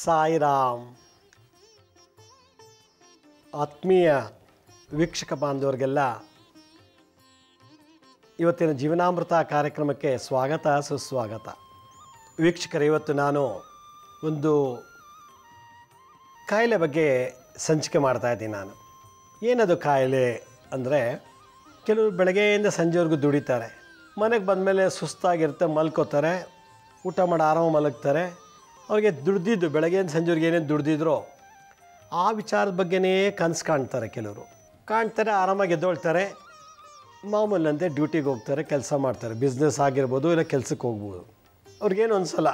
ಸಾಯಿರಾಮ್. ಆತ್ಮೀಯ ವೀಕ್ಷಕ ಬಾಂಧವರಿಗೆಲ್ಲ ಇವತ್ತಿನ ಜೀವನಾಮೃತ ಕಾರ್ಯಕ್ರಮಕ್ಕೆ ಸ್ವಾಗತ ಸುಸ್ವಾಗತ. ವೀಕ್ಷಕರೇ, ಇವತ್ತು ನಾನು ಒಂದು ಕಾಯಿಲೆ ಬಗ್ಗೆ ಸಂಚಿಕೆ ಮಾಡ್ತಾಯಿದ್ದೀನಿ. ನಾನು ಏನದು ಕಾಯಿಲೆ ಅಂದರೆ, ಕೆಲವರು ಬೆಳಗ್ಗೆಯಿಂದ ಸಂಜೆವರೆಗೂ ದುಡಿತಾರೆ, ಮನೆಗೆ ಬಂದಮೇಲೆ ಸುಸ್ತಾಗಿರುತ್ತೆ, ಮಲ್ಕೋತಾರೆ, ಊಟ ಮಾಡಿ ಆರಾಮ ಮಲಗ್ತಾರೆ. ಅವ್ರಿಗೆ ದುಡ್ದಿದ್ದು ಬೆಳಗ್ಗೆಯಿಂದ ಸಂಜೆವರೆಗೆ ಏನೇನು ದುಡ್ದಿದ್ರೋ ಆ ವಿಚಾರದ ಬಗ್ಗೆನೇ ಕನಸು ಕಾಣ್ತಾರೆ. ಕೆಲವರು ಕಾಣ್ತಾರೆ, ಆರಾಮಾಗಿ ಎದ್ದೊಳ್ತಾರೆ, ಮಾಮೂಲಂತೆ ಡ್ಯೂಟಿಗೆ ಹೋಗ್ತಾರೆ, ಕೆಲಸ ಮಾಡ್ತಾರೆ. ಬಿಸ್ನೆಸ್ ಆಗಿರ್ಬೋದು, ಇಲ್ಲ ಕೆಲಸಕ್ಕೆ ಹೋಗ್ಬೋದು. ಅವ್ರಿಗೇನು ಅನಿಸಲ್ಲ.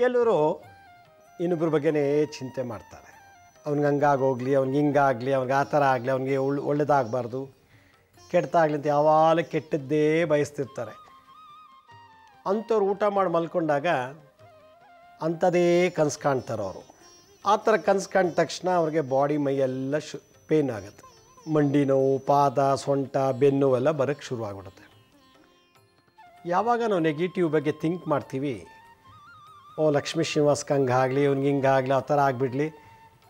ಕೆಲವರು ಇನ್ನೊಬ್ಬರ ಬಗ್ಗೆನೇ ಚಿಂತೆ ಮಾಡ್ತಾರೆ. ಅವ್ನಿಗೆ ಹಂಗಾಗೋಗಲಿ, ಅವ್ನಿಗೆ ಹಿಂಗಾಗಲಿ, ಅವ್ನಿಗೆ ಆ ಥರ ಆಗಲಿ, ಅವ್ನಿಗೆ ಒಳ್ಳೆಯದಾಗಬಾರ್ದು, ಕೆಟ್ಟದಾಗಲಿ ಅಂತ ಯಾವಾಗಲೂ ಕೆಟ್ಟದ್ದೇ ಬಯಸ್ತಿರ್ತಾರೆ. ಅಂಥವ್ರು ಊಟ ಮಾಡಿ ಮಲ್ಕೊಂಡಾಗ ಅಂಥದ್ದೇ ಕನಸು ಕಾಣ್ತಾರೆ ಅವರು. ಆ ಥರ ಕನಸು ಕಂಡ ತಕ್ಷಣ ಅವ್ರಿಗೆ ಬಾಡಿ ಮೈಯೆಲ್ಲ ಪೇನ್ ಆಗುತ್ತೆ. ಮಂಡಿ ನೋವು, ಪಾದ, ಸೊಂಟ, ಬೆನ್ನು ಎಲ್ಲ ಬರೋಕ್ಕೆ ಶುರುವಾಗ್ಬಿಡುತ್ತೆ. ಯಾವಾಗ ನಾವು ನೆಗೆಟಿವ್ ಬಗ್ಗೆ ಥಿಂಕ್ ಮಾಡ್ತೀವಿ, ಲಕ್ಷ್ಮೀ ಶ್ರೀನಿವಾಸ್ಗೆ ಹಂಗಾಗಲಿ, ಅವ್ನಿಗೆ ಹಿಂಗಾಗಲಿ, ಆ ಥರ ಆಗಿಬಿಡಲಿ,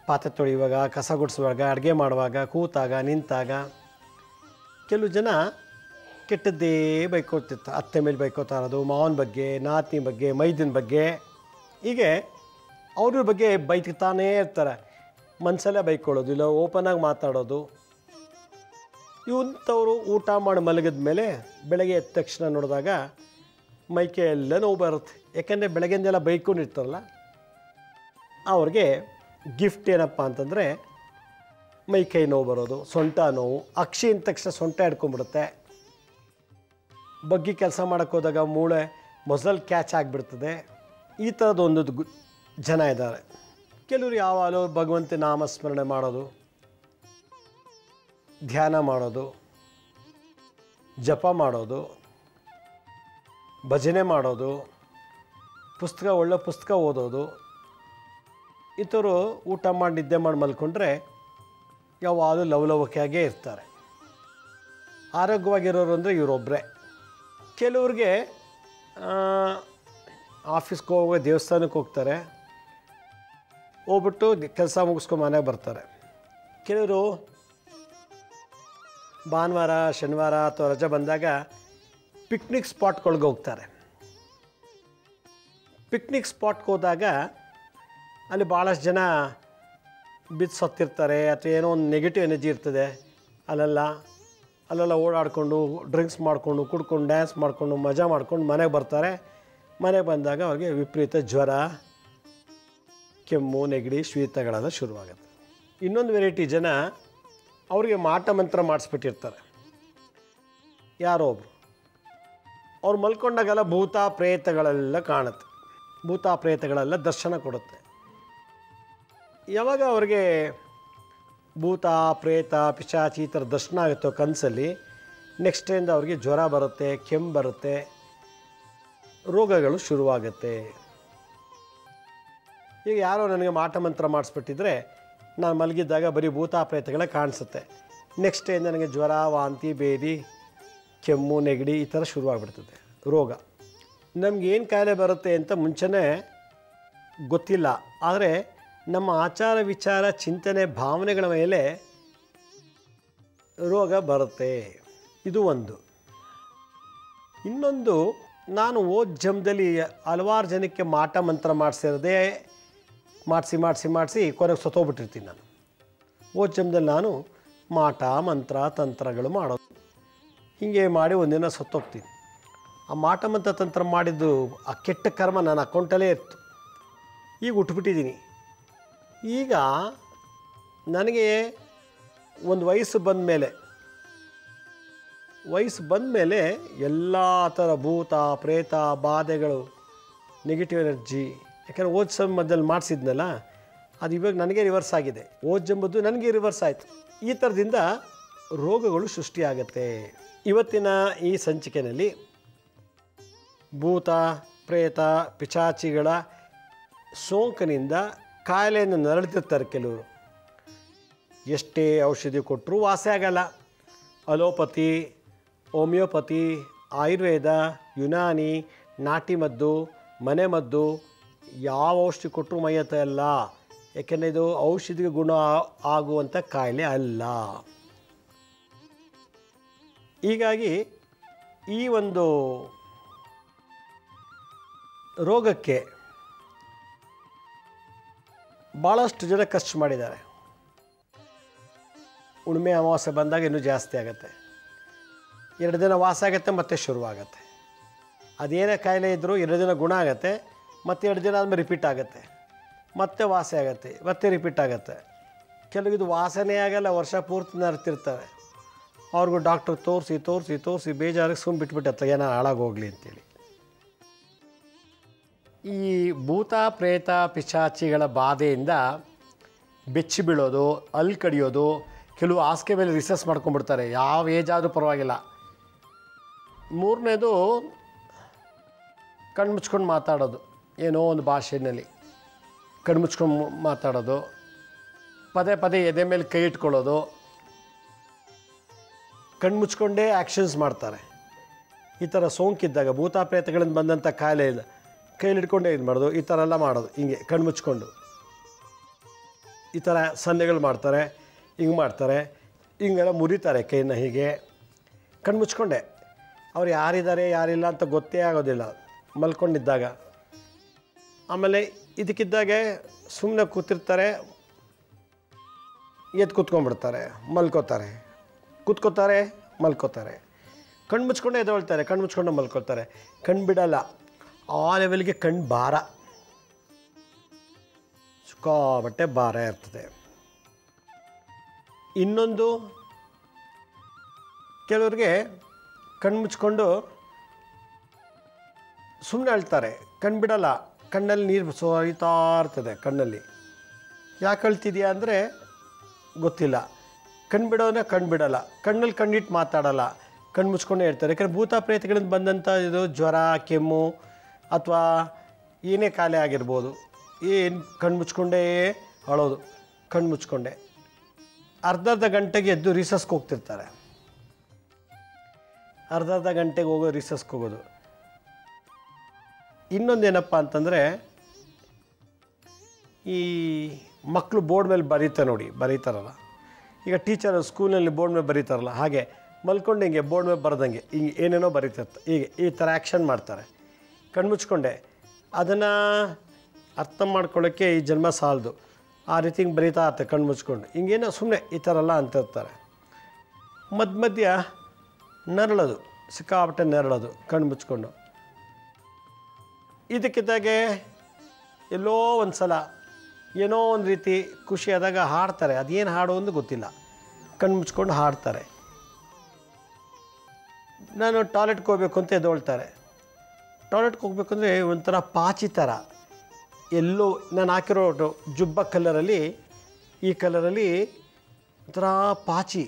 ಪಾತ್ರೆ ತೊಳೆಯುವಾಗ, ಕಸ ಗುಡಿಸುವಾಗ, ಅಡುಗೆ ಮಾಡುವಾಗ, ಕೂತಾಗ, ನಿಂತಾಗ ಕೆಲವು ಜನ ಕೆಟ್ಟದ್ದೇ ಬೈಕೋತಿರ್ತಾರೆ. ಅತ್ತೆ ಮೇಲೆ ಬೈಕೋತಾ ಇರೋದು, ಮಾವನ ಬಗ್ಗೆ, ನಾತಿನ ಬಗ್ಗೆ, ಮೈದಿನ ಬಗ್ಗೆ, ಹೀಗೆ ಅವ್ರ ಬಗ್ಗೆ ಬೈತಾನೇ ಇರ್ತಾರೆ. ಮನಸ್ಸಲ್ಲೇ ಬೈಕೊಳ್ಳೋದು, ಇಲ್ಲ ಓಪನಾಗಿ ಮಾತಾಡೋದು. ಇವಂಥವ್ರು ಊಟ ಮಾಡಿ ಮಲಗಿದ ಮೇಲೆ ಬೆಳಗ್ಗೆ ಎದ್ದ ತಕ್ಷಣ ನೋಡಿದಾಗ ಮೈಕೆ ಎಲ್ಲ ನೋವು ಬರುತ್ತೆ. ಯಾಕೆಂದರೆ ಬೆಳಗ್ಗೆಯಿಂದೆಲ್ಲ ಬೈಕೊಂಡಿರ್ತಾರಲ್ಲ, ಅವ್ರಿಗೆ ಗಿಫ್ಟ್ ಏನಪ್ಪ ಅಂತಂದರೆ ಮೈಕೈ ನೋವು ಬರೋದು, ಸೊಂಟ ನೋವು. ಅಕ್ಷಿ ಅಂದ ತಕ್ಷಣ ಸೊಂಟ ಹಿಡ್ಕೊಂಡ್ಬಿಡುತ್ತೆ. ಬಗ್ಗಿ ಕೆಲಸ ಮಾಡೋಕ್ಕೆ ಹೋದಾಗ ಮೂಳೆ ಮೊಸಲ್ ಕ್ಯಾಚ್ ಆಗಿಬಿಡ್ತದೆ. ಈ ಥರದ್ದು ಒಂದು ಜನ ಇದ್ದಾರೆ. ಕೆಲವರು ಯಾವಾಗಲೂ ಭಗವಂತ ನಾಮಸ್ಮರಣೆ ಮಾಡೋದು, ಧ್ಯಾನ ಮಾಡೋದು, ಜಪ ಮಾಡೋದು, ಭಜನೆ ಮಾಡೋದು, ಒಳ್ಳೆ ಪುಸ್ತಕ ಓದೋದು. ಇಂಥವ್ರು ಊಟ ಮಾಡಿ ನಿದ್ದೆ ಮಾಡಿ ಮಲ್ಕೊಂಡ್ರೆ ಯಾವಾಗಲೂ ಲವಲವಿಕೆಯಾಗೇ ಇರ್ತಾರೆ. ಆರೋಗ್ಯವಾಗಿರೋರು ಅಂದರೆ ಇವರೊಬ್ಬರೇ. ಕೆಲವ್ರಿಗೆ ಆಫೀಸ್ಗೆ ಹೋಗೋ, ದೇವಸ್ಥಾನಕ್ಕೆ ಹೋಗ್ತಾರೆ, ಹೋಗ್ಬಿಟ್ಟು ಕೆಲಸ ಮುಗಿಸ್ಕೊಂಡು ಮನೆಗೆ ಬರ್ತಾರೆ. ಕೆಲವರು ಭಾನುವಾರ, ಶನಿವಾರ ಅಥವಾ ರಜೆ ಬಂದಾಗ ಪಿಕ್ನಿಕ್ ಸ್ಪಾಟ್ಗಳಿಗೆ ಹೋಗ್ತಾರೆ. ಪಿಕ್ನಿಕ್ ಸ್ಪಾಟ್ಗೆ ಹೋದಾಗ ಅಲ್ಲಿ ಭಾಳಷ್ಟು ಜನ ಬಿದ್ದು ಸತ್ತಿರ್ತಾರೆ, ಅಥವಾ ಏನೋ ಒಂದು ನೆಗೆಟಿವ್ ಎನರ್ಜಿ ಇರ್ತದೆ. ಅಲ್ಲೆಲ್ಲ ಓಡಾಡಿಕೊಂಡು, ಡ್ರಿಂಕ್ಸ್ ಮಾಡಿಕೊಂಡು, ಕುಡ್ಕೊಂಡು, ಡ್ಯಾನ್ಸ್ ಮಾಡಿಕೊಂಡು, ಮಜಾ ಮಾಡ್ಕೊಂಡು ಮನೆಗೆ ಬರ್ತಾರೆ. ಮನೆಗೆ ಬಂದಾಗ ಅವ್ರಿಗೆ ವಿಪರೀತ ಜ್ವರ, ಕೆಮ್ಮು, ನೆಗಡಿ, ಶೀತಗಳೆಲ್ಲ ಶುರುವಾಗುತ್ತೆ. ಇನ್ನೊಂದು ವೆರೈಟಿ ಜನ ಅವ್ರಿಗೆ ಮಾಟ ಮಂತ್ರ ಮಾಡಿಸ್ಬಿಟ್ಟಿರ್ತಾರೆ ಯಾರೋ ಒಬ್ಬರು. ಅವ್ರು ಮಲ್ಕೊಂಡಾಗೆಲ್ಲ ಭೂತ ಪ್ರೇತಗಳೆಲ್ಲ ಕಾಣುತ್ತೆ. ಭೂತ ಪ್ರೇತಗಳೆಲ್ಲ ದರ್ಶನ ಕೊಡುತ್ತೆ. ಯಾವಾಗ ಅವ್ರಿಗೆ ಭೂತ, ಪ್ರೇತ, ಪಿಶಾಚಿ ಈ ಥರ ದರ್ಶನ ಆಗುತ್ತೋ ಕನಸಲ್ಲಿ, ನೆಕ್ಸ್ಟ್ ಡೇಯಿಂದ ಅವ್ರಿಗೆ ಜ್ವರ ಬರುತ್ತೆ, ಕೆಮ್ಮು ಬರುತ್ತೆ, ರೋಗಗಳು ಶುರುವಾಗುತ್ತೆ. ಈಗ ಯಾರೋ ನನಗೆ ಮಾಟ ಮಂತ್ರ ಮಾಡಿಸ್ಬಿಟ್ಟಿದ್ರೆ ನಾನು ಮಲಗಿದ್ದಾಗ ಬರೀ ಭೂತ ಪ್ರೇತಗಳೇ ಕಾಣಿಸುತ್ತೆ. ನೆಕ್ಸ್ಟ್ ಡೇಯಿಂದ ನನಗೆ ಜ್ವರ, ವಾಂತಿ, ಭೇದಿ, ಕೆಮ್ಮು, ನೆಗಡಿ ಈ ಥರ ಶುರುವಾಗ್ಬಿಡ್ತದೆ ರೋಗ. ನಮಗೇನು ಕಾಯಿಲೆ ಬರುತ್ತೆ ಅಂತ ಮುಂಚೆನೇ ಗೊತ್ತಿಲ್ಲ. ಆದರೆ ನಮ್ಮ ಆಚಾರ, ವಿಚಾರ, ಚಿಂತನೆ, ಭಾವನೆಗಳ ಮೇಲೆ ರೋಗ ಬರುತ್ತೆ. ಇದು ಒಂದು. ಇನ್ನೊಂದು, ನಾನು ಓದ್ ಜನ್ಮದಲ್ಲಿ ಹಲವಾರು ಜನಕ್ಕೆ ಮಾಟ ಮಂತ್ರ ಮಾಡಿಸಿರೋದೇ ಮಾಡಿಸಿ ಕೊನೆಗೆ ಸತ್ತೋಗ್ಬಿಟ್ಟಿರ್ತೀನಿ. ನಾನು ಓದ್ ಜನ್ಮದಲ್ಲಿ ನಾನು ಮಾಟ ಮಂತ್ರ ತಂತ್ರಗಳು ಮಾಡೋದು, ಹೀಗೆ ಮಾಡಿ ಒಂದಿನ ಸತ್ತೋಗ್ತೀನಿ. ಆ ಮಾಟ ಮಂತ್ರ ತಂತ್ರ ಮಾಡಿದ್ದು ಆ ಕೆಟ್ಟ ಕರ್ಮ ನನ್ನ ಅಕೌಂಟಲ್ಲೇ ಇತ್ತು. ಈಗ ಉಟ್ಬಿಟ್ಟಿದ್ದೀನಿ. ಈಗ ನನಗೆ ಒಂದು ವಯಸ್ಸು ಬಂದ ಮೇಲೆ ಎಲ್ಲ ಥರ ಭೂತ, ಪ್ರೇತ, ಬಾಧೆಗಳು, ನೆಗೆಟಿವ್ ಎನರ್ಜಿ. ಯಾಕಂದರೆ ಓದ್ ಜನ್ಮದಲ್ಲಿ ಮಾಡಿಸಿದ್ನಲ್ಲ, ಅದು ಇವಾಗ ನನಗೆ ರಿವರ್ಸ್ ಆಗಿದೆ. ಓದ್ ಜನ್ಮದ್ದು ನನಗೆ ರಿವರ್ಸ್ ಆಯಿತು. ಈ ಥರದಿಂದ ರೋಗಗಳು ಸೃಷ್ಟಿಯಾಗತ್ತೆ. ಇವತ್ತಿನ ಈ ಸಂಚಿಕೆಯಲ್ಲಿ ಭೂತ, ಪ್ರೇತ, ಪಿಶಾಚಿಗಳ ಸೋಂಕಿನಿಂದ ಕಾಯಿಲೆಯನ್ನು ನರಳುತ್ತಿರ್ತಾರೆ ಕೆಲವರು. ಎಷ್ಟೇ ಔಷಧಿ ಕೊಟ್ಟರೂ ವಾಸಿ ಆಗಲ್ಲ. ಅಲೋಪತಿ, ಹೋಮಿಯೋಪತಿ, ಆಯುರ್ವೇದ, ಯುನಾನಿ, ನಾಟಿ ಮದ್ದು, ಮನೆ ಮದ್ದು ಯಾವ ಔಷಧಿ ಕೊಟ್ಟರು ಮೈಯತ್ತೆ ಅಲ್ಲ, ಯಾಕೆಂದರೆ ಇದು ಔಷಧಿಗೆ ಗುಣ ಆಗುವಂಥ ಕಾಯಿಲೆ ಅಲ್ಲ. ಹೀಗಾಗಿ ಈ ಒಂದು ರೋಗಕ್ಕೆ ಭಾಳಷ್ಟು ಜನ ಖರ್ಚು ಮಾಡಿದ್ದಾರೆ. ಹುಣ್ಣಿಮೆ ಅಮಾವಾಸ್ಯೆ ಬಂದಾಗ ಇನ್ನೂ ಜಾಸ್ತಿ ಆಗುತ್ತೆ. 2 ದಿನ ವಾಸ ಆಗುತ್ತೆ, ಮತ್ತೆ ಶುರುವಾಗತ್ತೆ. ಅದೇನೇ ಕಾಯಿಲೆ ಇದ್ದರೂ 2 ದಿನ ಗುಣ ಆಗುತ್ತೆ, ಮತ್ತೆ 2 ದಿನ ಆದಮೇಲೆ ರಿಪೀಟ್ ಆಗುತ್ತೆ, ಮತ್ತೆ ವಾಸಿ ಆಗುತ್ತೆ, ಮತ್ತೆ ರಿಪೀಟ್ ಆಗುತ್ತೆ. ಕೆಲವಿದು ವಾಸನೆ ಆಗಲ್ಲ, ವರ್ಷ ಪೂರ್ತಿ ನರ್ತಿರ್ತಾರೆ. ಅವ್ರಿಗೂ ಡಾಕ್ಟ್ರ್ ತೋರಿಸಿ ತೋರಿಸಿ ತೋರಿಸಿ ಬೇಜಾರಿಗೆ ಸುಮ್ಮನೆ ಬಿಟ್ಬಿಟ್ಟತ್ತ, ಏನೋ ಹಾಳಾಗೋಗ್ಲಿ ಅಂತೇಳಿ. ಈ ಭೂತ ಪ್ರೇತ ಪಿಶಾಚಿಗಳ ಬಾಧೆಯಿಂದ ಬೆಚ್ಚಿ ಬೀಳೋದು, ಅಲ್ಲಿ ಕಡಿಯೋದು, ಕೆಲವು ಹಾಸಿಗೆ ಮೇಲೆ ರಿಸರ್ಚ್ ಮಾಡ್ಕೊಂಡ್ಬಿಡ್ತಾರೆ, ಯಾವ ಏಜ್ ಆದರೂ ಪರವಾಗಿಲ್ಲ. 3ನೇದು ಕಣ್ಣು ಮುಚ್ಕೊಂಡು ಮಾತಾಡೋದು, ಏನೋ ಒಂದು ಭಾಷೆಯಲ್ಲಿ ಕಣ್ಣು ಮುಚ್ಕೊಂಡು ಮಾತಾಡೋದು, ಪದೇ ಪದೇ ಎದೆ ಮೇಲೆ ಕೈ ಇಟ್ಕೊಳ್ಳೋದು, ಕಣ್ಣು ಮುಚ್ಕೊಂಡೇ ಆ್ಯಕ್ಷನ್ಸ್ ಮಾಡ್ತಾರೆ. ಈ ಥರ ಸೋಂಕಿದ್ದಾಗ ಭೂತ ಪ್ರೇತಗಳಿಂದ ಬಂದಂಥ ಕಾಯಿಲೆ ಇಲ್ಲ, ಕೈಲಿ ಹಿಡ್ಕೊಂಡೇ ಇದು ಮಾಡೋದು, ಈ ಥರ ಎಲ್ಲ ಮಾಡೋದು, ಹಿಂಗೆ ಕಣ್ಣು ಮುಚ್ಕೊಂಡು ಈ ಥರ ಸನ್ನೆಗಳು ಮಾಡ್ತಾರೆ, ಹಿಂಗೆ ಮಾಡ್ತಾರೆ, ಹಿಂಗೆಲ್ಲ ಮುರಿತಾರೆ ಕೈನ ಹೀಗೆ ಕಣ್ಣು ಮುಚ್ಕೊಂಡೆ. ಅವ್ರು ಯಾರಿದ್ದಾರೆ ಯಾರಿಲ್ಲ ಅಂತ ಗೊತ್ತೇ ಆಗೋದಿಲ್ಲ ಮಲ್ಕೊಂಡಿದ್ದಾಗ. ಆಮೇಲೆ ಇದಕ್ಕಿದ್ದಾಗೆ ಸುಮ್ಮನೆ ಕೂತಿರ್ತಾರೆ, ಎದ್ದು ಕೂತ್ಕೊಂಡ್ಬಿಡ್ತಾರೆ, ಮಲ್ಕೋತಾರೆ, ಕೂತ್ಕೋತಾರೆ, ಮಲ್ಕೋತಾರೆ, ಕಣ್ಣು ಮುಚ್ಕೊಂಡೆ ಎದ್ದೇಳ್ತಾರೆ, ಕಣ್ಣು ಮುಚ್ಕೊಂಡು ಮಲ್ಕೋತಾರೆ, ಕಣ್ಣು ಬಿಡಲ್ಲ. ಆ ಲೆವೆಲ್ಗೆ ಕಣ್ಣು ಭಾರ, ಸಿಕ್ಕಾಪಟ್ಟೆ ಭಾರ ಇರ್ತದೆ. ಇನ್ನೊಂದು, ಕೆಲವ್ರಿಗೆ ಕಣ್ಣು ಮುಚ್ಕೊಂಡು ಸುಮ್ಮನೆ ಅಳ್ತಾರೆ, ಕಣ್ಣು ಬಿಡಲ್ಲ, ಕಣ್ಣಲ್ಲಿ ನೀರು ಸೋರಿತಾ ಇರ್ತದೆ. ಕಣ್ಣಲ್ಲಿ ಯಾಕೆ ಅಳ್ತಿದೆಯಾ ಅಂದರೆ ಗೊತ್ತಿಲ್ಲ. ಕಣ್ಣು ಬಿಡೋನೇ ಕಣ್ಣು ಬಿಡಲ್ಲ, ಕಣ್ಣಲ್ಲಿ ಕಣ್ಣಿಟ್ಟು ಮಾತಾಡಲ್ಲ, ಕಣ್ಣು ಮುಚ್ಕೊಂಡೇ ಇರ್ತಾರೆ. ಯಾಕಂದರೆ ಭೂತ ಪ್ರೇತಗಳಿಂದ ಬಂದಂಥ ಇದು ಜ್ವರ, ಕೆಮ್ಮು ಅಥವಾ ಏನೇ ಕಾಯಿಲೆ ಆಗಿರ್ಬೋದು, ಏನು ಕಣ್ಣು ಮುಚ್ಕೊಂಡೇ ಅಳೋದು, ಕಣ್ಣು ಮುಚ್ಕೊಂಡೆ ಅರ್ಧ ಗಂಟೆಗೆ ಎದ್ದು ರಿಸರ್ಚ್ಗೆ ಹೋಗ್ತಿರ್ತಾರೆ. ಅರ್ಧ ಗಂಟೆಗೆ ಹೋಗೋ ರಿಸರ್ಚ್ಗೆ ಹೋಗೋದು. ಇನ್ನೊಂದೇನಪ್ಪ ಅಂತಂದರೆ, ಈ ಮಕ್ಕಳು ಬೋರ್ಡ್ ಮೇಲೆ ಬರೀತಾರಲ್ಲ, ಈಗ ಟೀಚರ್ ಸ್ಕೂಲಲ್ಲಿ ಬೋರ್ಡ್ ಮೇಲೆ ಬರೀತಾರಲ್ಲ, ಹಾಗೆ ಮಲ್ಕೊಂಡು ಹಿಂಗೆ ಬೋರ್ಡ್ ಮೇಲೆ ಬರೆದಂಗೆ ಹಿಂಗೆ ಏನೇನೋ ಬರೀತಿರ್ತಾರೆ. ಹೀಗೆ ಈ ಥರ ಆ್ಯಕ್ಷನ್ ಮಾಡ್ತಾರೆ ಕಣ್ಣು ಮುಚ್ಕೊಂಡೆ. ಅದನ್ನು ಅರ್ಥ ಮಾಡ್ಕೊಳ್ಳೋಕ್ಕೆ ಈ ಜನ್ಮ ಸಾಲದು. ಆ ರೀತಿ ಹಿಂಗೆ ಬರೀತಾ ಇರ್ತಾರೆ ಕಣ್ಣು ಮುಚ್ಕೊಂಡು, ಹಿಂಗೇನೋ ಸುಮ್ಮನೆ ಈ ಥರ ಎಲ್ಲ ಅಂತಿರ್ತಾರೆ. ಮಧ್ಯ ನರಳೋದು, ಸಿಕ್ಕಾಪಟ್ಟೆ ನರಳೋದು ಕಣ್ಣು ಮುಚ್ಕೊಂಡು. ಇದಕ್ಕಿದ್ದಾಗೆ ಎಲ್ಲೋ ಒಂದು ಸಲ ಏನೋ ಒಂದು ರೀತಿ ಖುಷಿಯಾದಾಗ ಹಾಡ್ತಾರೆ. ಅದೇನು ಹಾಡು ಒಂದು ಗೊತ್ತಿಲ್ಲ, ಕಣ್ಣು ಮುಚ್ಕೊಂಡು ಹಾಡ್ತಾರೆ. ನಾನು ಟಾಯ್ಲೆಟ್ಗೆ ಹೋಗ್ಬೇಕು ಅಂತ ಎದ್ದೇಳ್ತಾರೆ. ಟಾಯ್ಲೆಟ್ಗೆ ಹೋಗ್ಬೇಕು ಅಂದರೆ ಒಂಥರ ಪಾಚಿ ಥರ, ಎಲ್ಲೋ ನಾನು ಹಾಕಿರೋ ಜುಬ್ಬ ಕಲರಲ್ಲಿ, ಈ ಕಲರಲ್ಲಿ ಒಂಥರ ಪಾಚಿ,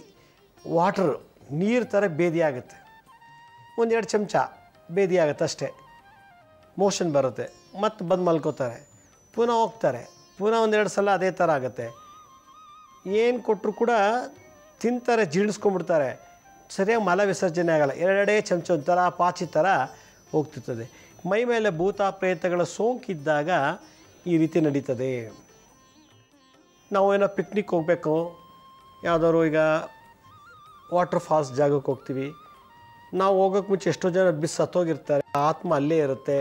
ವಾಟ್ರು ನೀರು ಥರ ಬೇದಿ ಆಗುತ್ತೆ. 1-2 ಚಮಚ ಬೇದಿ ಆಗುತ್ತೆ ಅಷ್ಟೇ, ಮೋಷನ್ ಬರುತ್ತೆ, ಮತ್ತು ಬಂದು ಮಲ್ಕೋತಾರೆ, ಪುನಃ ಹೋಗ್ತಾರೆ, ಪುನಃ 1-2 ಸಲ ಅದೇ ಥರ ಆಗುತ್ತೆ. ಏನು ಕೊಟ್ಟರು ಕೂಡ ತಿಂತಾರೆ, ಜೀರ್ಣಿಸ್ಕೊಂಡ್ಬಿಡ್ತಾರೆ, ಸರಿಯಾಗಿ ಮಲ ವಿಸರ್ಜನೆ ಆಗಲ್ಲ. 2 ಚಮಚ ಒಂಥರ ಪಾಚಿ ಥರ ಹೋಗ್ತಿರ್ತದೆ. ಮೈ ಮೇಲೆ ಭೂತ ಪ್ರೇತಗಳ ಸೋಂಕಿದ್ದಾಗ ಈ ರೀತಿ ನಡೀತದೆ. ನಾವು ಏನೋ ಪಿಕ್ನಿಕ್ ಹೋಗಬೇಕು, ಯಾವುದಾದ್ರು ಈಗ ವಾಟರ್ ಫಾಲ್ಸ್ ಜಾಗಕ್ಕೆ ಹೋಗ್ತೀವಿ, ನಾವು ಹೋಗೋಕ್ಕೆ ಮುಂಚೆ ಎಷ್ಟೋ ಜನ ಸತ್ತೋಗಿರ್ತಾರೆ, ಆತ್ಮ ಅಲ್ಲೇ ಇರುತ್ತೆ.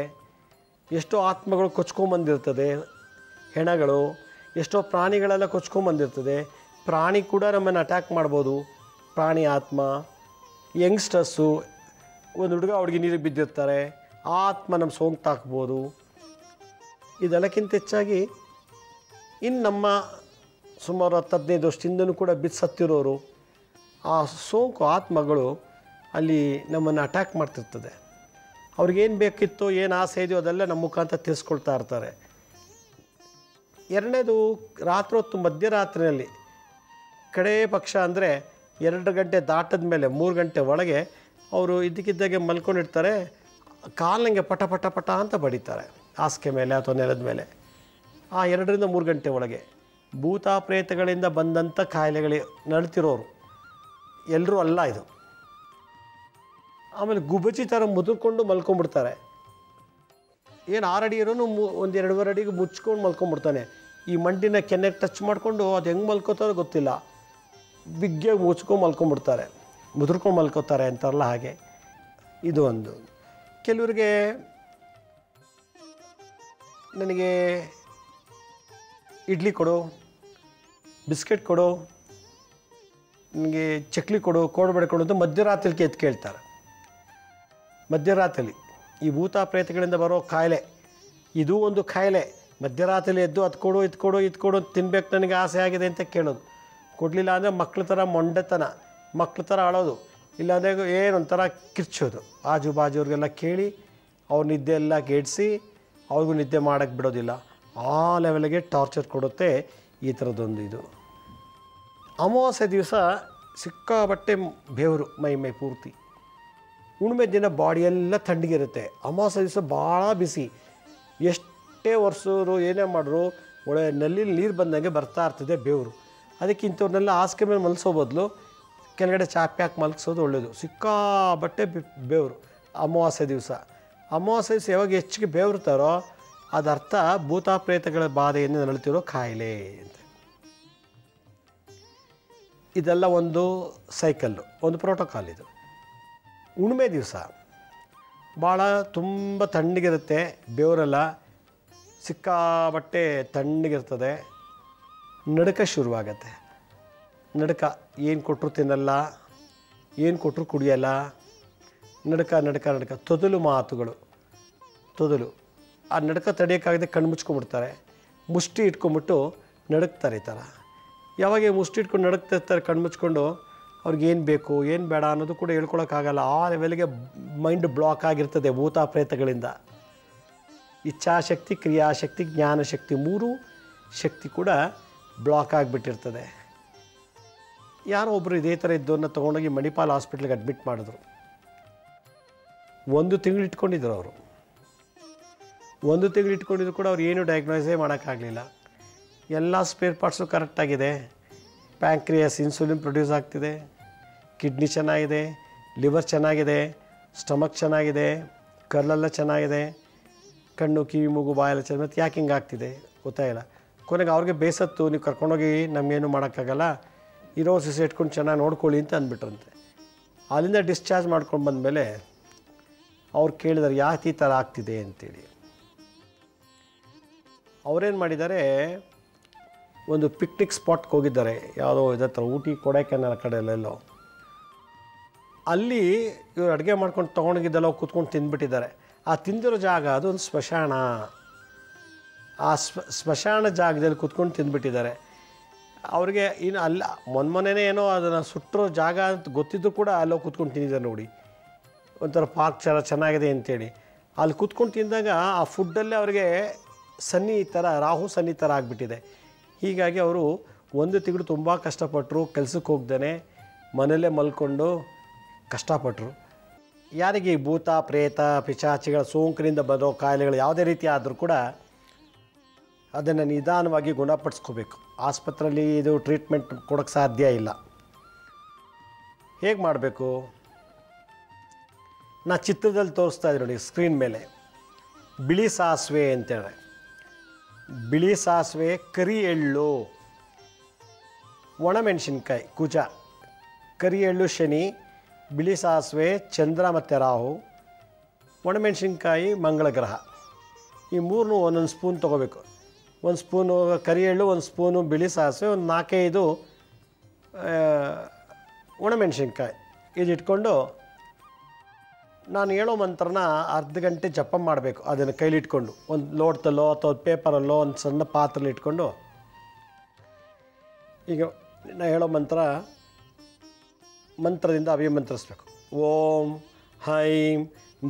ಎಷ್ಟೋ ಆತ್ಮಗಳು ಕೊಚ್ಕೊಂಬಂದಿರ್ತದೆ, ಹೆಣಗಳು, ಎಷ್ಟೋ ಪ್ರಾಣಿಗಳೆಲ್ಲ ಕೊಚ್ಕೊಂಬಂದಿರ್ತದೆ. ಪ್ರಾಣಿ ಕೂಡ ನಮ್ಮನ್ನು ಅಟ್ಯಾಕ್ ಮಾಡ್ಬೋದು, ಪ್ರಾಣಿ ಆತ್ಮ. ಯಂಗ್ಸ್ಟರ್ಸು, ಒಂದು ಹುಡುಗಿ ನೀರಿಗೆ ಬಿದ್ದಿರ್ತಾರೆ, ಆ ಆತ್ಮ ನಮ್ಮ ಸೋಂಕು ತಾಕ್ಬೋದು. ಇದೆಲ್ಲಕ್ಕಿಂತ ಹೆಚ್ಚಾಗಿ ಇನ್ನು ನಮ್ಮ ಸುಮಾರು 10-15 ವರ್ಷದಿಂದನೂ ಕೂಡ ಬಿದ್ದು ಸತ್ತಿರೋರು, ಆ ಸೋಂಕು ಆತ್ಮಗಳು ಅಲ್ಲಿ ನಮ್ಮನ್ನು ಅಟ್ಯಾಕ್ ಮಾಡ್ತಿರ್ತದೆ. ಅವ್ರಿಗೇನು ಬೇಕಿತ್ತೋ, ಏನು ಆಸೆ ಇದೆಯೋ ಅದೆಲ್ಲ ನಮ್ಮ ಮುಖಾಂತರ ತಿಳಿಸ್ಕೊಳ್ತಾ ಇರ್ತಾರೆ. 2ನೇದು, ರಾತ್ರಿ ಹೊತ್ತು ಮಧ್ಯರಾತ್ರಿಯಲ್ಲಿ ಕಡೇ ಪಕ್ಷ ಅಂದರೆ 2 ಗಂಟೆ ದಾಟದ ಮೇಲೆ 3 ಗಂಟೆ ಒಳಗೆ ಅವರು ಇದ್ದಕ್ಕಿದ್ದಾಗೆ ಮಲ್ಕೊಂಡಿರ್ತಾರೆ, ಕಾಲಿನಂಗೆ ಪಟ ಪಟ ಪಟ ಅಂತ ಬಡಿತಾರೆ ಹಾಸಿಗೆ ಮೇಲೆ ಅಥವಾ ನೆಲದ ಮೇಲೆ. ಆ 2-3 ಗಂಟೆ ಒಳಗೆ ಭೂತ ಪ್ರೇತಗಳಿಂದ ಬಂದಂಥ ಕಾಯಿಲೆಗಳು ನಡ್ತಿರೋರು ಎಲ್ಲರೂ ಅಲ್ಲ ಇದು. ಆಮೇಲೆ ಗುಬಚಿ ಥರ ಮುದುಕೊಂಡು ಮಲ್ಕೊಂಡ್ಬಿಡ್ತಾರೆ. ಏನು 6 ಅಡಿ ಇರೋನು ಒಂದು 2.5 ಅಡಿಗೆ ಮುಚ್ಕೊಂಡು ಮಲ್ಕೊಂಡ್ಬಿಡ್ತಾನೆ. ಈ ಮಂಡಿನ ಕೆನ್ನೆಗೆ ಟಚ್ ಮಾಡಿಕೊಂಡು ಅದು ಹೆಂಗೆ ಮಲ್ಕೋತಾರೋ ಗೊತ್ತಿಲ್ಲ, ಬಿಗ್ಗೆ ಮುಚ್ಕೊಂಡು ಮಲ್ಕೊಂಡ್ಬಿಡ್ತಾರೆ, ಮುದುರ್ಕೊಂಡು ಮಲ್ಕೋತಾರೆ ಅಂತಾರಲ್ಲ ಹಾಗೆ. ಇದು ಒಂದು. ಕೆಲವ್ರಿಗೆ ನನಗೆ ಇಡ್ಲಿ ಕೊಡು, ಬಿಸ್ಕೆಟ್ ಕೊಡು, ನನಗೆ ಚಕ್ಲಿ ಕೊಡು, ಕೋಡ್ಬಳೆ ಕೊಡು ಅಂತ ಮಧ್ಯರಾತ್ರಿಲಿ ಎದ್ದು ಕೇಳ್ತಾರೆ. ಮಧ್ಯರಾತ್ರಿ ಈ ಭೂತ ಪ್ರೇತಗಳಿಂದ ಬರೋ ಕಾಯಿಲೆ, ಇದು ಒಂದು ಕಾಯಿಲೆ. ಮಧ್ಯರಾತ್ರಿಲಿ ಎದ್ದು ಅದು ಕೊಡು, ಇದು ಕೊಡು, ಇದು ಕೊಡು, ತಿನ್ಬೇಕು ನನಗೆ ಆಸೆ ಆಗಿದೆ ಅಂತ ಕೇಳೋದು. ಕೊಡಲಿಲ್ಲ ಅಂದರೆ ಮಕ್ಳ ಥರ ಮೊಂಡೆತನ, ಮಕ್ಳ ಥರ ಆಳೋದು, ಇಲ್ಲಾಂದರೆ ಏನೊಂಥರ ಕಿರ್ಚೋದು. ಆಜು ಬಾಜುವ್ರಿಗೆಲ್ಲ ಕೇಳಿ ಅವ್ರ ನಿದ್ದೆ ಎಲ್ಲ ಗೆಡ್ಸಿ ಅವ್ರಿಗೂ ನಿದ್ದೆ ಮಾಡೋಕ್ಕೆ ಬಿಡೋದಿಲ್ಲ. ಆ ಲೆವೆಲ್ಗೆ ಟಾರ್ಚರ್ ಕೊಡುತ್ತೆ ಈ ಥರದ್ದೊಂದು ಇದು. ಅಮಾವಾಸ್ಯೆ ದಿವಸ ಸಿಕ್ಕಾಬಟ್ಟೆ ಬೆವರು ಮೈ ಪೂರ್ತಿ. ಹುಣ್ಣಿಮೆ ದಿನ ಬಾಡಿಯೆಲ್ಲ ತಣ್ಣಗಿರುತ್ತೆ. ಅಮಾವಾಸ್ಯೆ ದಿವಸ ಭಾಳ ಬಿಸಿ. ಎಷ್ಟೇ ವರ್ಷರು ಏನೇ ಮಾಡಿದ್ರು ಒಳ್ಳೆ ನಲ್ಲಿ ನೀರು ಬಂದಂಗೆ ಬರ್ತಾ ಇರ್ತದೆ ಬೆವರು. ಅದಕ್ಕೆ ಇಂಥವ್ರನ್ನೆಲ್ಲ ಹಾಸಿಗೆ ಮೇಲೆ ಮಲಗಿಸೋ ಬದಲು ಕೆಳಗಡೆ ಚಾಪೆ ಹಾಕಿ ಮಲಗಿಸೋದು ಒಳ್ಳೆಯದು. ಸಿಕ್ಕಾಬಟ್ಟೆ ಬೆವರು ಅಮಾವಾಸ್ಯೆ ದಿವಸ. ಅಮಾವಾಸ್ಯೆ ದಿವಸ ಯಾವಾಗ ಹೆಚ್ಚಿಗೆ ಬೆವರ್ತಾರೋ ಅದರ್ಥ ಭೂತ ಪ್ರೇತಗಳ ಬಾಧೆಯಿಂದ ನರಳುತ್ತಿರೋ ಕಾಯಿಲೆ ಅಂತ. ಇದೆಲ್ಲ ಒಂದು ಸೈಕಲ್ಲು, ಒಂದು ಪ್ರೋಟೋಕಾಲ್ ಇದು. ಹುಣ್ಣಿಮೆ ದಿವಸ ಭಾಳ ತುಂಬ ತಣ್ಣಗಿರುತ್ತೆ, ಬೆವರೆಲ್ಲ ಸಿಕ್ಕಾಬಟ್ಟೆ ತಣ್ಣಗಿರ್ತದೆ. ನಡುಕ ಶುರುವಾಗತ್ತೆ. ನಡುಕ ಏನು ಕೊಟ್ಟರು ತಿನ್ನಲ್ಲ, ಏನು ಕೊಟ್ಟರು ಕುಡಿಯಲ್ಲ. ನಡುಕ ತೊದಲು ಮಾತುಗಳು, ತೊದಲು. ಆ ನಡುಕ ತಡೆಯೋಕ್ಕಾಗದೆ ಕಣ್ಣು ಮುಚ್ಕೊಂಡ್ಬಿಡ್ತಾರೆ, ಮುಷ್ಟಿ ಇಟ್ಕೊಂಡ್ಬಿಟ್ಟು ನಡುಕ್ತಾರೆ. ಈ ಥರ ಯಾವಾಗ ಮುಷ್ಟಿ ಇಟ್ಕೊಂಡು ನಡುಕ್ತಿರ್ತಾರೆ ಕಣ್ಣು ಮುಚ್ಕೊಂಡು, ಅವ್ರಿಗೇನು ಬೇಕು ಏನು ಬೇಡ ಅನ್ನೋದು ಕೂಡ ಹೇಳ್ಕೊಳಕ್ಕಾಗಲ್ಲ. ಆ ಲೆವೆಲ್ಗೆ ಮೈಂಡ್ ಬ್ಲಾಕ್ ಆಗಿರ್ತದೆ ಭೂತ ಪ್ರೇತಗಳಿಂದ. ಇಚ್ಛಾಶಕ್ತಿ, ಕ್ರಿಯಾಶಕ್ತಿ, ಜ್ಞಾನಶಕ್ತಿ, 3 ಶಕ್ತಿ ಕೂಡ ಬ್ಲಾಕ್ ಆಗಿಬಿಟ್ಟಿರ್ತದೆ. ಯಾರೋ ಒಬ್ಬರು ಇದೇ ಥರ ಇದ್ದವನ್ನ ತೊಗೊಂಡೋಗಿ ಮಣಿಪಾಲ್ ಹಾಸ್ಪಿಟ್ಲಿಗೆ ಅಡ್ಮಿಟ್ ಮಾಡಿದ್ರು. 1 ತಿಂಗಳು ಇಟ್ಕೊಂಡಿದ್ರು ಅವರು. 1 ತಿಂಗಳು ಇಟ್ಕೊಂಡಿದ್ರು ಕೂಡ ಅವ್ರು ಏನು ಡಯಾಗ್ನೋಸೇ ಮಾಡೋಕ್ಕಾಗಲಿಲ್ಲ. ಎಲ್ಲ ಸ್ಪೇರ್ ಪಾರ್ಟ್ಸು ಕರೆಕ್ಟಾಗಿದೆ. ಪ್ಯಾಂಕ್ರಿಯಾಸ್ ಇನ್ಸುಲಿನ್ ಪ್ರೊಡ್ಯೂಸ್ ಆಗ್ತಿದೆ, ಕಿಡ್ನಿ ಚೆನ್ನಾಗಿದೆ, ಲಿವರ್ ಚೆನ್ನಾಗಿದೆ, ಸ್ಟಮಕ್ ಚೆನ್ನಾಗಿದೆ, ಕರಳೆಲ್ಲ ಚೆನ್ನಾಗಿದೆ, ಕಣ್ಣು, ಕಿವಿ, ಮೂಗು, ಬಾಯೆಲ್ಲ ಚೆನ್ನಾಗಿ. ಮತ್ತು ಯಾಕೆ ಹಿಂಗೆ ಆಗ್ತಿದೆ ಗೊತ್ತಾಗಿಲ್ಲ. ಕೊನೆಗೆ ಅವ್ರಿಗೆ ಬೇಸತ್ತು, ನೀವು ಕರ್ಕೊಂಡೋಗಿ ನಮಗೇನು ಮಾಡೋಕ್ಕಾಗಲ್ಲ, ಇರೋ ಸಿಸೆ ಇಟ್ಕೊಂಡು ಚೆನ್ನಾಗಿ ನೋಡ್ಕೊಳ್ಳಿ ಅಂತ ಅಂದ್ಬಿಟ್ರಂತೆ. ಅಲ್ಲಿಂದ ಡಿಸ್ಚಾರ್ಜ್ ಮಾಡ್ಕೊಂಡು ಬಂದಮೇಲೆ ಅವ್ರು ಕೇಳಿದಾರೆ ಯಾಕೆ ಈ ಥರ ಆಗ್ತಿದೆ ಅಂತೇಳಿ. ಅವರೇನು ಮಾಡಿದ್ದಾರೆ, ಒಂದು ಪಿಕ್ನಿಕ್ ಸ್ಪಾಟ್ಗೆ ಹೋಗಿದ್ದಾರೆ, ಯಾವುದೋ ಇದೇ ಥರ ಊಟಿ, ಕೊಡೈಕೆನಾಲ್ ಕಡೆಯಲ್ಲೆಲ್ಲೋ. ಅಲ್ಲಿ ಇವರು ಅಡುಗೆ ಮಾಡ್ಕೊಂಡು ತೊಗೊಂಡೋಗಿದ್ದೆಲ್ಲ ಕೂತ್ಕೊಂಡು ತಿಂದ್ಬಿಟ್ಟಿದ್ದಾರೆ. ಆ ತಿಂದಿರೋ ಜಾಗ ಅದೊಂದು ಸ್ಮಶಾನ. ಆ ಸ್ಮಶಾನ ಜಾಗದಲ್ಲಿ ಕೂತ್ಕೊಂಡು ತಿಂದ್ಬಿಟ್ಟಿದ್ದಾರೆ. ಅವ್ರಿಗೆ ಇನ್ನು ಅಲ್ಲ ಮೊನ್ನೆ ಏನೋ ಅದನ್ನು ಸುಟ್ಟಿರೋ ಜಾಗ ಅಂತ ಗೊತ್ತಿದ್ದು ಕೂಡ ಅಲ್ಲೋ ಕೂತ್ಕೊಂಡು ತಿಂದಿದ್ದಾರೆ ನೋಡಿ. ಒಂಥರ ಪಾರ್ಕ್ ಚೆನ್ನಾಗಿದೆ ಅಂತೇಳಿ ಅಲ್ಲಿ ಕೂತ್ಕೊಂಡು ತಿಂದಾಗ ಆ ಫುಡ್ಡಲ್ಲೇ ಅವ್ರಿಗೆ ಸನ್ನಿ ಥರ, ರಾಹು ಸನ್ನಿ ಥರ ಆಗಿಬಿಟ್ಟಿದೆ. ಹೀಗಾಗಿ ಅವರು 1 ತಿಂಗಳು ತುಂಬ ಕಷ್ಟಪಟ್ಟರು, ಕೆಲಸಕ್ಕೆ ಹೋಗ್ದೇ ಮನೆಯಲ್ಲೇ ಮಲ್ಕೊಂಡು ಕಷ್ಟಪಟ್ಟರು. ಯಾರಿಗೆ ಈ ಭೂತ ಪ್ರೇತ ಪಿಶಾಚಿಗಳ ಸೋಂಕಿನಿಂದ ಬರೋ ಕಾಯಿಲೆಗಳು ಯಾವುದೇ ರೀತಿ ಆದರೂ ಕೂಡ ಅದನ್ನು ನಿಧಾನವಾಗಿ ಗುಣಪಡಿಸ್ಕೋಬೇಕು. ಆಸ್ಪತ್ರೆಯಲ್ಲಿ ಇದು ಟ್ರೀಟ್ಮೆಂಟ್ ಕೊಡೋಕ್ಕೆ ಸಾಧ್ಯ ಇಲ್ಲ. ಹೇಗೆ ಮಾಡಬೇಕು? ನಾ ಚಿತ್ರದಲ್ಲಿ ತೋರಿಸ್ತಾ ಇದ್ದೀನಿ ನೋಡಿ ಸ್ಕ್ರೀನ್ ಮೇಲೆ. ಬಿಳಿ ಸಾಸಿವೆ ಅಂತೇಳಿ, ಬಿಳಿ ಸಾಸಿವೆ, ಕರಿ ಎಳ್ಳು, ಒಣಮೆಣಸಿನ್ಕಾಯಿ ಕುಜ, ಕರಿ ಎಳ್ಳು ಶನಿ, ಬಿಳಿ ಸಾಸಿವೆ ಚಂದ್ರ ಮತ್ತು ರಾಹು, ಒಣಮೆಣಸಿನ್ಕಾಯಿ ಮಂಗಳ ಗ್ರಹ. ಈ 3 ಒಂದೊಂದು ಸ್ಪೂನ್ ತೊಗೋಬೇಕು. 1 ಸ್ಪೂನು ಕರಿ ಎಳ್ಳು, 1 ಸ್ಪೂನು ಬಿಳಿ ಸಾಸಿವೆ, ಒಂದು 4-5 ಒಣಮೆಣಸಿನ್ಕಾಯಿ. ಇದು ಇಟ್ಕೊಂಡು ನಾನು ಹೇಳೋ ಮಂತ್ರನ ಅರ್ಧ ಗಂಟೆ ಜಪ ಮಾಡಬೇಕು. ಅದನ್ನು ಕೈಲಿಟ್ಕೊಂಡು ಒಂದು ಲೋಟದಲ್ಲೋ ಅಥವಾ ಪೇಪರಲ್ಲೋ ಒಂದು ಸಣ್ಣ ಪಾತ್ರೆಲಿ ಇಟ್ಕೊಂಡು, ಈಗ ನಾನು ಹೇಳೋ ಮಂತ್ರದಿಂದ ಅಭಿಮಂತ್ರಿಸ್ಬೇಕು. ಓಂ ಹೈಂ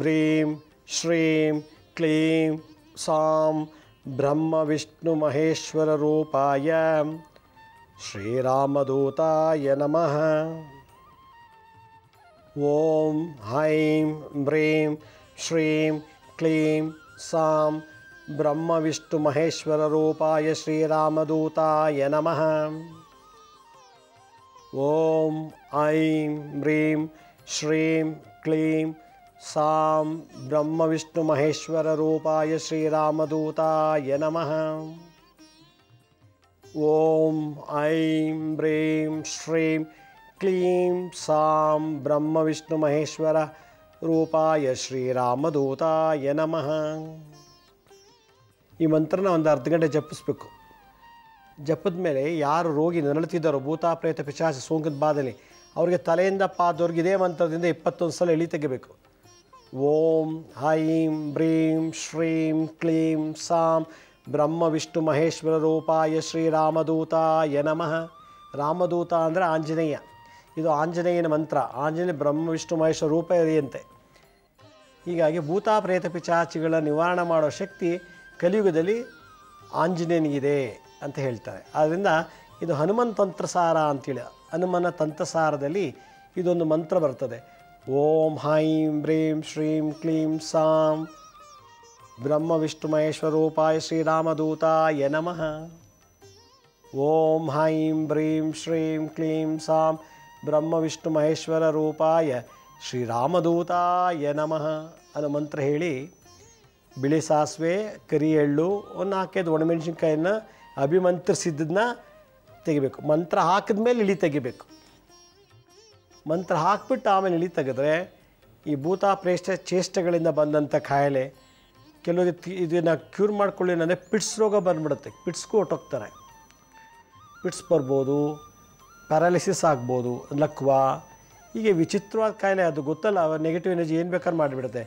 ಬ್ರೀಂ ಶ್ರೀಂ ಕ್ಲೀಂ ಸಾಂ ಬ್ರಹ್ಮ ವಿಷ್ಣು ಮಹೇಶ್ವರ ರೂಪಾಯ ಶ್ರೀರಾಮದೂತಾಯ ನಮಃ. ಓಂ ಹೈಂ ಬ್ರೀಂ ಶ್ರೀಂ ಕ್ಲೀಂ ಸಾಂ ಬ್ರಹ್ಮ ವಿಷ್ಣು ಮಹೇಶ್ವರ ರೂಪಾಯ ಶ್ರೀರಾಮದೂತಾಯ ನಮಃ. ಓಂ ಐಂ ಬ್ರೀಂ ಶ್ರೀಂ ಕ್ಲೀಂ ಸಾಂ ಬ್ರಹ್ಮ ವಿಷ್ಣು ಮಹೇಶ್ವರ ರೂಪಾಯ ಶ್ರೀರಾಮದೂತಾಯ ನಮಃ. ಓಂ ಐಂ ಬ್ರೀಂ ಶ್ರೀಂ ಕ್ಲೀಂ ಸಾಂ ಬ್ರಹ್ಮ ವಿಷ್ಣು ಮಹೇಶ್ವರ ರೂಪಾಯ ಶ್ರೀರಾಮದೂತಾಯ ನಮಃ. ಈ ಮಂತ್ರನ ಒಂದು ಅರ್ಧ ಗಂಟೆ ಜಪಿಸ್ಬೇಕು. ಜಪದ ಮೇಲೆ ಯಾರು ರೋಗಿ ನರಳುತ್ತಿದ್ದಾರೋ ಭೂತ ಪ್ರೇತ ಪಿಶಾಚ ಸೋಂಕಿತ ಬಾಧೆಯಲ್ಲಿ ಅವರಿಗೆ ತಲೆಯಿಂದ ಪಾದವರೆಗೆ ಇದೇ ಮಂತ್ರದಿಂದ 21 ಸಲ ಎಳಿ ತೆಗಿಬೇಕು. ಓಂ ಐಂ ಬ್ರೀಂ ಶ್ರೀಂ ಕ್ಲೀಂ ಸಾಂ ಬ್ರಹ್ಮ ವಿಷ್ಣು ಮಹೇಶ್ವರ ರೂಪಾಯ ಶ್ರೀರಾಮದೂತಾಯ ನಮಃ. ರಾಮದೂತ ಅಂದರೆ ಆಂಜನೇಯ. ಇದು ಆಂಜನೇಯನ ಮಂತ್ರ. ಆಂಜನೇಯ ಬ್ರಹ್ಮ ವಿಷ್ಣು ಮಹೇಶ್ವರ ರೂಪ ಇರಿಯಂತೆ. ಹೀಗಾಗಿ ಭೂತ ಪ್ರೇತ ಪಿಶಾಚಿಗಳ ನಿವಾರಣೆ ಮಾಡೋ ಶಕ್ತಿ ಕಲಿಯುಗದಲ್ಲಿ ಆಂಜನೇಯನಿಗಿದೆ ಅಂತ ಹೇಳ್ತಾರೆ. ಆದ್ದರಿಂದ ಇದು ಹನುಮನ್ ತಂತ್ರಸಾರ ಅಂತೇಳಿ, ಹನುಮನ ತಂತ್ರಸಾರದಲ್ಲಿ ಇದೊಂದು ಮಂತ್ರ ಬರ್ತದೆ. ಓಂ ಐಂ ಬ್ರೀಂ ಶ್ರೀಂ ಕ್ಲೀಂ ಸಾಂ ಬ್ರಹ್ಮ ವಿಷ್ಣು ಮಹೇಶ್ವರ ರೂಪಾಯ ಶ್ರೀರಾಮದೂತಾಯ ನಮಃ. ಓಂ ಐಂ ಬ್ರೀಂ ಶ್ರೀಂ ಕ್ಲೀಂ ಸಾಂ ಬ್ರಹ್ಮ ವಿಷ್ಣು ಮಹೇಶ್ವರ ರೂಪಾಯ ಶ್ರೀರಾಮದೂತಾಯ ನಮಃ ಅನ್ನೋ ಮಂತ್ರ ಹೇಳಿ ಬಿಳಿ ಸಾಸಿವೆ, ಕರಿ ಎಳ್ಳು, ಒಂದು 4-5 ಒಣಮೆಣಸಿನ್ಕಾಯನ್ನು ಅಭಿಮಂತ್ರಿಸಿದ್ದನ್ನ ತೆಗಿಬೇಕು. ಮಂತ್ರ ಹಾಕಿದ ಮೇಲೆ ಇಳಿ ತೆಗಿಬೇಕು. ಮಂತ್ರ ಹಾಕಿಬಿಟ್ಟು ಆಮೇಲೆ ಇಳಿ ತೆಗೆದ್ರೆ ಈ ಭೂತ ಪ್ರೇಷ್ಟ ಚೇಷ್ಟೆಗಳಿಂದ ಬಂದಂಥ ಕಾಯಿಲೆ ಕೆಲವರಿಗೆ ಇದನ್ನು ಕ್ಯೂರ್ ಮಾಡ್ಕೊಳ್ಳಿ ಅಂದರೆ ಪಿಟ್ಸ್ ರೋಗ ಬಂದುಬಿಡುತ್ತೆ. ಪಿಟ್ಸ್ಗೂ ಹೊಟ್ಟೋಗ್ತಾರೆ. ಪಿಟ್ಸ್ ಬರ್ಬೋದು, ಪ್ಯಾರಾಲಿಸಿಸ್ ಆಗ್ಬೋದು, ಲಕ್ವ, ಹೀಗೆ ವಿಚಿತ್ರವಾದ ಕಾಯಿಲೆ. ಅದು ಗೊತ್ತಲ್ಲ, ನೆಗೆಟಿವ್ ಎನರ್ಜಿ ಏನು ಬೇಕಾದ್ರೂ ಮಾಡಿಬಿಡುತ್ತೆ.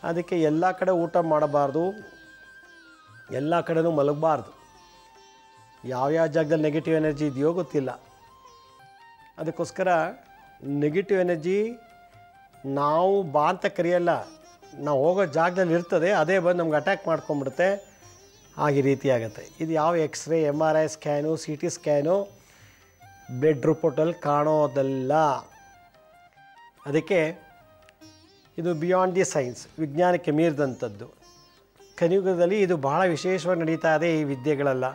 ಅದಕ್ಕೆ ಎಲ್ಲ ಕಡೆ ಊಟ ಮಾಡಬಾರ್ದು, ಎಲ್ಲ ಕಡೆನೂ ಮಲಗಬಾರ್ದು. ಯಾವ್ಯಾವ ಜಾಗದಲ್ಲಿ ನೆಗೆಟಿವ್ ಎನರ್ಜಿ ಇದೆಯೋ ಗೊತ್ತಿಲ್ಲ. ಅದಕ್ಕೋಸ್ಕರ ನೆಗೆಟಿವ್ ಎನರ್ಜಿ ನಾವು ಬಾ ಅಂತ ಕರೆಯಲ್ಲ, ನಾವು ಹೋಗೋ ಜಾಗದಲ್ಲಿ ಇರ್ತದೆ, ಅದೇ ಬಂದು ನಮ್ಗೆ ಅಟ್ಯಾಕ್ ಮಾಡ್ಕೊಂಬಿಡುತ್ತೆ. ಹಾಗೆ ರೀತಿ ಆಗುತ್ತೆ. ಇದು ಯಾವ X ray, MRI scan, CT scan, blood ರಿಪೋರ್ಟಲ್ಲಿ ಕಾಣೋದಲ್ಲ. ಅದಕ್ಕೆ ಇದು ಬಿಯಾಂಡ್ ದಿ ಸೈನ್ಸ್, ವಿಜ್ಞಾನಕ್ಕೆ ಮೀರಿದಂಥದ್ದು. ಕಲಿಯುಗದಲ್ಲಿ ಇದು ಬಹಳ ವಿಶೇಷವಾಗಿ ನಡೀತಾ ಇದೆ. ಈ ವಿದ್ಯೆಗಳೆಲ್ಲ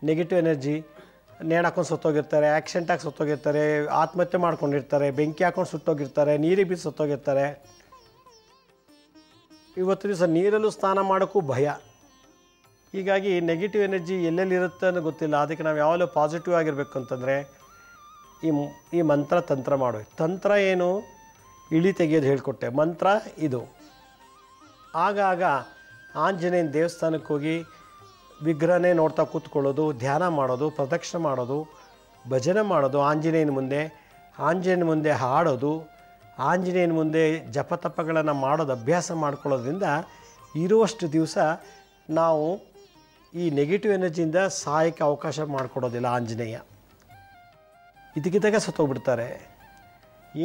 ನೆಗೆಟಿವ್ ಎನರ್ಜಿ ನೇಣಾಕೊಂಡು ಸತ್ತೋಗಿರ್ತಾರೆ, ಆಕ್ಸಿಡೆಂಟಾಗಿ ಸತ್ತೋಗಿರ್ತಾರೆ, ಆತ್ಮಹತ್ಯೆ ಮಾಡ್ಕೊಂಡಿರ್ತಾರೆ, ಬೆಂಕಿ ಹಾಕೊಂಡು ಸುಟ್ಟೋಗಿರ್ತಾರೆ, ನೀರಿಗೆ ಬಿದ್ದು ಸತ್ತೋಗಿರ್ತಾರೆ. ಇವತ್ತು ದಿವಸ ನೀರಲ್ಲೂ ಸ್ನಾನ ಮಾಡೋಕ್ಕೂ ಭಯ. ಹೀಗಾಗಿ ನೆಗೆಟಿವ್ ಎನರ್ಜಿ ಎಲ್ಲೆಲ್ಲಿರುತ್ತೆ ಅನ್ನೋ ಗೊತ್ತಿಲ್ಲ. ಅದಕ್ಕೆ ನಾವು ಯಾವಾಗಲೂ ಪಾಸಿಟಿವ್ ಆಗಿರಬೇಕು ಅಂತಂದರೆ ಈ ಮಂತ್ರ ತಂತ್ರ ಮಾಡಬೇಕು. ತಂತ್ರ ಏನು? ಇಳಿ ತೆಗೆಯೋದು ಹೇಳ್ಕೊಟ್ಟೆ. ಮಂತ್ರ ಇದು. ಆಗಾಗ ಆಂಜನೇಯನ ದೇವಸ್ಥಾನಕ್ಕೆ ಹೋಗಿ ವಿಗ್ರಹನೇ ನೋಡ್ತಾ ಕೂತ್ಕೊಳ್ಳೋದು, ಧ್ಯಾನ ಮಾಡೋದು, ಪ್ರದಕ್ಷಿಣೆ ಮಾಡೋದು, ಭಜನೆ ಮಾಡೋದು, ಆಂಜನೇಯನ ಮುಂದೆ ಹಾಡೋದು, ಆಂಜನೇಯನ ಮುಂದೆ ಜಪತಪಗಳನ್ನು ಮಾಡೋದು ಅಭ್ಯಾಸ ಮಾಡ್ಕೊಳ್ಳೋದ್ರಿಂದ ಇರುವಷ್ಟು ದಿವಸ ನಾವು ಈ ನೆಗೆಟಿವ್ ಎನರ್ಜಿಯಿಂದ ಸಾಯಕ್ಕೆ ಅವಕಾಶ ಮಾಡಿಕೊಡೋದಿಲ್ಲ ಆಂಜನೇಯ. ಇದಕ್ಕಿದ್ದಾಗ ಸತ್ತೋಗ್ಬಿಡ್ತಾರೆ.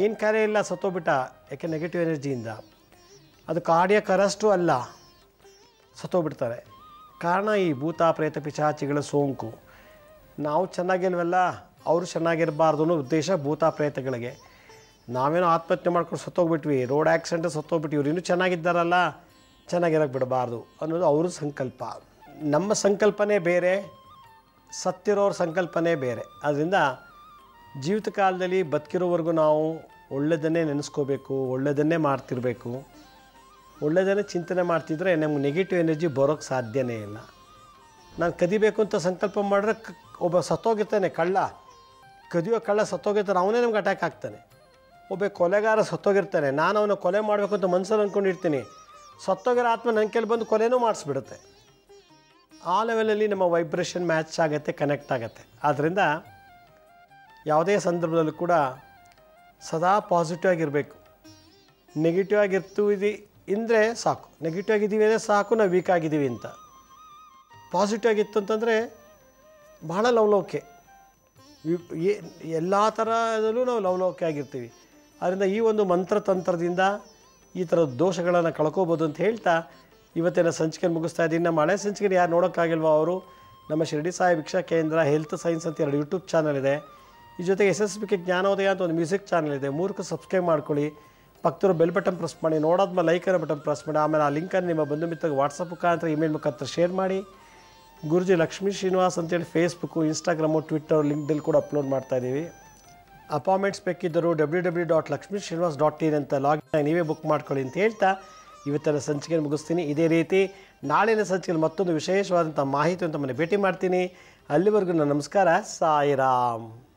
ಏನು ಕಾರ್ಯ ಇಲ್ಲ, ಸತ್ತೋಗ್ಬಿಟ್ಟ. ಯಾಕೆ? ನೆಗೆಟಿವ್ ಎನರ್ಜಿಯಿಂದ. ಅದು ಕಾರ್ಡಿಯಾಕ್ ಅರೆಸ್ಟು ಅಲ್ಲ, ಸತ್ತೋಗ್ಬಿಡ್ತಾರೆ. ಕಾರಣ ಈ ಭೂತ ಪ್ರೇತ ಪಿಶಾಚಿಗಳ ಸೋಂಕು. ನಾವು ಚೆನ್ನಾಗಿಲ್ವಲ್ಲ, ಅವರು ಚೆನ್ನಾಗಿರಬಾರ್ದು ಅನ್ನೋ ಉದ್ದೇಶ ಭೂತ ಪ್ರೇತಗಳಿಗೆ. ನಾವೇನೋ ಆತ್ಮಹತ್ಯೆ ಮಾಡ್ಕೊಂಡು ಸತ್ತೋಗ್ಬಿಟ್ವಿ, ರೋಡ್ ಆಕ್ಸಿಡೆಂಟ್ ಸತ್ತೋಗ್ಬಿಟ್ಟು, ಇವ್ರು ಇನ್ನೂ ಚೆನ್ನಾಗಿದ್ದಾರಲ್ಲ, ಚೆನ್ನಾಗಿರೋಕ್ಕೆ ಬಿಡಬಾರ್ದು ಅನ್ನೋದು ಅವ್ರ ಸಂಕಲ್ಪ. ನಮ್ಮ ಸಂಕಲ್ಪನೇ ಬೇರೆ, ಸತ್ತಿರೋರ ಸಂಕಲ್ಪನೇ ಬೇರೆ. ಆದ್ದರಿಂದ ಜೀವಿತ ಕಾಲದಲ್ಲಿ ಬದುಕಿರೋವರೆಗೂ ನಾವು ಒಳ್ಳೆಯದನ್ನೇ ನೆನೆಸ್ಕೋಬೇಕು, ಒಳ್ಳೆಯದನ್ನೇ ಮಾಡ್ತಿರಬೇಕು. ಒಳ್ಳೆಯದನ್ನೇ ಚಿಂತನೆ ಮಾಡ್ತಿದ್ರೆ ನಮ್ಗೆ ನೆಗೆಟಿವ್ ಎನರ್ಜಿ ಬರೋಕ್ಕೆ ಸಾಧ್ಯನೇ ಇಲ್ಲ. ನಾನು ಕದಿಬೇಕು ಅಂತ ಸಂಕಲ್ಪ ಮಾಡಿದ್ರೆ ಒಬ್ಬ ಸತ್ತೋಗಿರ್ತಾನೆ, ಕದಿಯೋ ಕಳ್ಳ ಸತ್ತೋಗಿರ್ತಾನೆ, ಅವನೇ ನಮ್ಗೆ ಅಟ್ಯಾಕ್ ಆಗ್ತಾನೆ. ಒಬ್ಬ ಕೊಲೆಗಾರ ಸತ್ತೋಗಿರ್ತಾನೆ, ನಾನು ಅವನ ಕೊಲೆ ಮಾಡಬೇಕು ಅಂತ ಮನಸ್ಸಲ್ಲಿ ಅಂದ್ಕೊಂಡಿರ್ತೀನಿ, ಸತ್ತೋಗಿರೋ ಆತ್ಮ ನನ್ನ ಕೈಲಿ ಬಂದು ಕೊಲೆನೂ ಮಾಡಿಸ್ಬಿಡುತ್ತೆ. ಆ ಲೆವೆಲಲ್ಲಿ ನಮ್ಮ ವೈಬ್ರೇಷನ್ ಮ್ಯಾಚ್ ಆಗುತ್ತೆ, ಕನೆಕ್ಟ್ ಆಗುತ್ತೆ. ಆದ್ದರಿಂದ ಯಾವುದೇ ಸಂದರ್ಭದಲ್ಲೂ ಕೂಡ ಸದಾ ಪಾಸಿಟಿವ್ ಆಗಿರಬೇಕು. ನೆಗೆಟಿವ್ ಆಗಿರ್ತೀವಿ ಅಂದರೆ ಸಾಕು, ನೆಗೆಟಿವ್ ಆಗಿದ್ದೀವಿ ಅಂದರೆ ಸಾಕು ನಾವು ವೀಕ್ ಆಗಿದ್ದೀವಿ ಅಂತ. ಪಾಸಿಟಿವ್ ಆಗಿತ್ತು ಅಂತಂದರೆ ಬಹಳ ಲವಲೋಕೆ, ಎಲ್ಲ ಥರದಲ್ಲೂ ನಾವು ಲವಲೋಕೆ ಆಗಿರ್ತೀವಿ. ಆದ್ದರಿಂದ ಈ ಒಂದು ಮಂತ್ರತಂತ್ರದಿಂದ ಈ ಥರದ ದೋಷಗಳನ್ನು ಕಳ್ಕೋಬೋದು ಅಂತ ಹೇಳ್ತಾ ಇವತ್ತಿನ ಸಂಚಿಕೆ ಮುಗಿಸ್ತಾ ಇದ್ದೀನಿ. ನಮ್ಮ ಹಳೆ ಸಂಚಿಕೆ ಯಾರು ನೋಡೋಕ್ಕಾಗಿಲ್ವೋ ಅವರು ನಮ್ಮ ಶಿರಡಿ ಸಾಯಿ ಭಿಕ್ಷಾ ಕೇಂದ್ರ ಹೆಲ್ತ್ ಸೈನ್ಸ್ ಅಂತ 2 ಯೂಟ್ಯೂಬ್ ಚಾನಲ್ ಇದೆ. ಈ ಜೊತೆಗೆ SSBK ಜ್ಞಾನೋದಯ ಅಂತ ಒಂದು ಮ್ಯೂಸಿಕ್ ಚಾನಲ್ ಇದೆ. 3ಕ್ಕೂ ಸಬ್ಸ್ಕ್ರೈಬ್ ಮಾಡ್ಕೊಳ್ಳಿ. ಪಕ್ಕದವರು ಬೆಲ್ ಬಟನ್ ಪ್ರೆಸ್ ಮಾಡಿ, ನೋಡೋದ್ಮೇಲೆ ಲೈಕ್ ಅನ್ನೋ ಬಟನ್ ಪ್ರೆಸ್ ಮಾಡಿ. ಆಮೇಲೆ ಆ ಲಿಂಕನ್ನು ನಿಮ್ಮ ಬಂಧು ಮಿತ್ರರಿಗೆ ವಾಟ್ಸಪ್ ಮುಖಾಂತರ, ಇಮೇಲ್ ಮುಖಾಂತರ ಶೇರ್ ಮಾಡಿ. ಗುರುಜಿ ಲಕ್ಷ್ಮೀ ಶ್ರೀನಿವಾಸ್ ಅಂತೇಳಿ ಫೇಸ್ಬುಕ್ಕು, ಇನ್ಸ್ಟಾಗ್ರಾಮು, ಟ್ವಿಟ್ಟರ್, ಲಿಂಕ್ಡಲ್ಲಿ ಕೂಡ ಅಪ್ಲೋಡ್ ಮಾಡ್ತಾಯಿದ್ದೀವಿ. ಅಪಾಯಿಂಟ್ಮೆಂಟ್ಸ್ ಬೇಕಿದ್ದರು www.lakshmisrinivas.in ಅಂತ ಲಾಗಿನ್ ನೀವೇ ಬುಕ್ ಮಾಡ್ಕೊಳ್ಳಿ ಅಂತ ಹೇಳ್ತಾ ಇವತ್ತಿನ ಸಂಚಿಕೆಯನ್ನು ಮುಗಿಸ್ತೀನಿ. ಇದೇ ರೀತಿ ನಾಳಿನ ಸಂಚಿಕೆಯಲ್ಲಿ ಮತ್ತೊಂದು ವಿಶೇಷವಾದಂಥ ಮಾಹಿತಿ ಅಂತ ಮನೆ ಭೇಟಿ ಮಾಡ್ತೀನಿ. ಅಲ್ಲಿವರೆಗೂ ನನ್ನ ನಮಸ್ಕಾರ. ಸಾಯಿರಾಮ್.